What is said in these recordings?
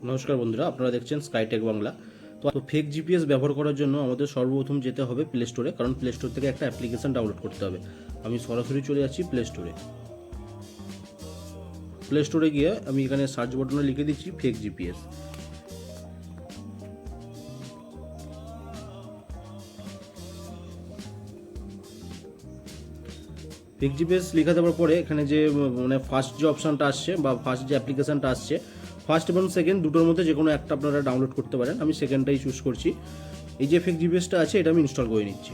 নমস্কার বন্ধুরা, আপনারা দেখছেন স্কাইটেক বাংলা। তো ফেক জিপিএস ব্যবহার করার জন্য আমাদের সর্বপ্রথম যেতে হবে প্লে স্টোরে, কারণ প্লে স্টোর থেকে একটা অ্যাপ্লিকেশন ডাউনলোড করতে হবে। আমি সরাসরি চলে যাচ্ছি প্লে স্টোরে। প্লে স্টোরে গিয়ে আমি এখানে সার্চ বাটনে লিখে দিচ্ছি ফেক জিপিএস। ফেক জিপিএস লেখা দেওয়ার পরে এখানে যে ফার্স্ট যে অপশানটা আসছে বা ফার্স্ট যে অ্যাপ্লিকেশানটা আসছে, ফার্স্ট এবং সেকেন্ড দুটোর মধ্যে যে কোনো একটা আপনারা ডাউনলোড করতে পারেন। আমি সেকেন্ডটাই চুজ করছি। এই যে ফেক জিপিএসটা আছে এটা আমি ইনস্টল করে নিচ্ছি।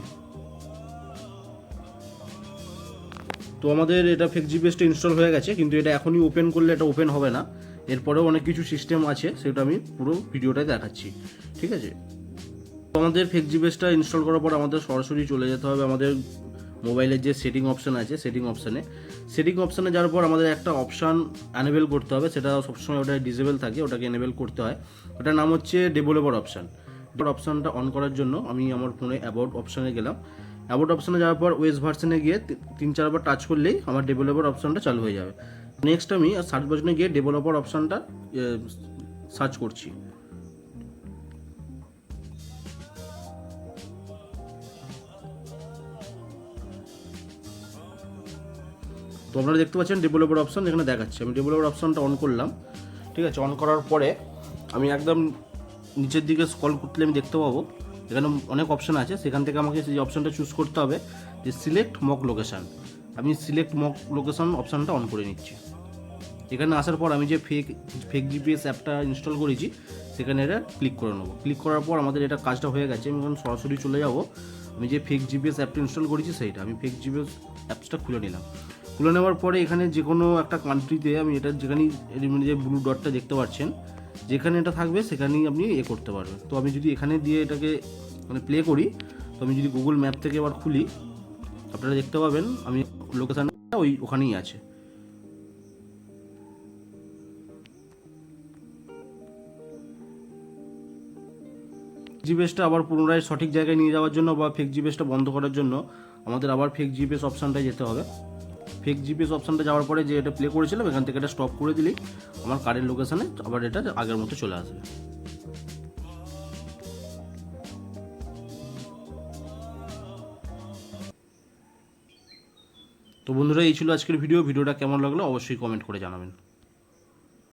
তো আমাদের এটা ফেক জিপিএসটা ইনস্টল হয়ে গেছে, কিন্তু এটা এখনই ওপেন করলে এটা ওপেন হবে না। এরপরেও অনেক কিছু সিস্টেম আছে, সেটা আমি পুরো ভিডিওটায় দেখাচ্ছি। ঠিক আছে, তো আমাদের ফেক জিপিএসটা ইনস্টল করার পর আমাদের সরাসরি চলে যেতে হবে আমাদের মোবাইলের যে সেটিং অপশান আছে সেটিং অপশানে যাওয়ার পর আমাদের একটা অপশান অ্যানেবেল করতে হবে। সেটা সবসময় ওটা ডিসেবল থাকে, ওটাকে এনেবেল করতে হয়। ওটার নাম হচ্ছে ডেভেলপার অপশান। অপশানটা অন করার জন্য আমি আমার ফোনে অ্যাবাউট অপশানে গেলাম। অ্যাবাউট অপশানে যাওয়ার পর ওয়েস ভার্সনে গিয়ে 3-4বার টাচ করলেই আমার ডেভেলপার অপশানটা চালু হয়ে যাবে। নেক্সট আমি সার্চ বাটনে গিয়ে ডেভেলপার অপশানটা সার্চ করছি। তো আপনারা দেখতে পাচ্ছেন ডেভেলপার অপশান এখানে দেখাচ্ছে। আমি ডেভেলপার অপশানটা অন করলাম। ঠিক আছে, অন করার পরে আমি একদম নিচের দিকে স্ক্রল করলে আমি দেখতে পাবো এখানে অনেক অপশান আছে। সেখান থেকে আমাকে সেই অপশানটা চুজ করতে হবে যে সিলেক্ট মক লোকেশান। আমি সিলেক্ট মক লোকেশান অপশানটা অন করে নিচ্ছি। এখানে আসার পর আমি যে ফেক জিপিএস অ্যাপটা ইনস্টল করেছি সেখানে এটা ক্লিক করে নেবো। ক্লিক করার পর আমাদের এটা কাজটা হয়ে গেছে। আমি এখন সরাসরি চলে যাবো আমি যে ফেক জিপিএস অ্যাপটা ইনস্টল করেছি সেইটা। আমি ফেক জিপিএস অ্যাপসটা খুলে নিলাম। খুলে নেওয়ার পরে এখানে যে কোনো একটা কান্ট্রিতে আমি এটা যেখানেই যে ব্লু ডটটা দেখতে পাচ্ছেন, যেখানে এটা থাকবে সেখানেই আপনি করতে পারবেন। তো আমি যদি এখানে দিয়ে এটাকে প্লে করি, তো আমি যদি গুগল ম্যাপ থেকে আবার খুলি, আপনারা দেখতে পাবেন আমি লোকেশানটা ওখানেই আছে। জিপিএসটা আবার পুনরায় সঠিক জায়গায় নিয়ে যাওয়ার জন্য বা ফেক জিপিএসটা বন্ধ করার জন্য আমাদের আবার ফেক জিপিএস অপশানটায় যেতে হবে। ফেক জিপিএস অপশানটা যাওয়ার পরে যে এটা প্লে করেছিলাম এখান থেকে এটা স্টপ করে দিলেই আমার কারেন্ট লোকেশানে আবার এটা আগের মতো চলে আসবে। তো বন্ধুরা, এই ছিল আজকের ভিডিওটা কেমন লাগলো অবশ্যই কমেন্ট করে জানাবেন।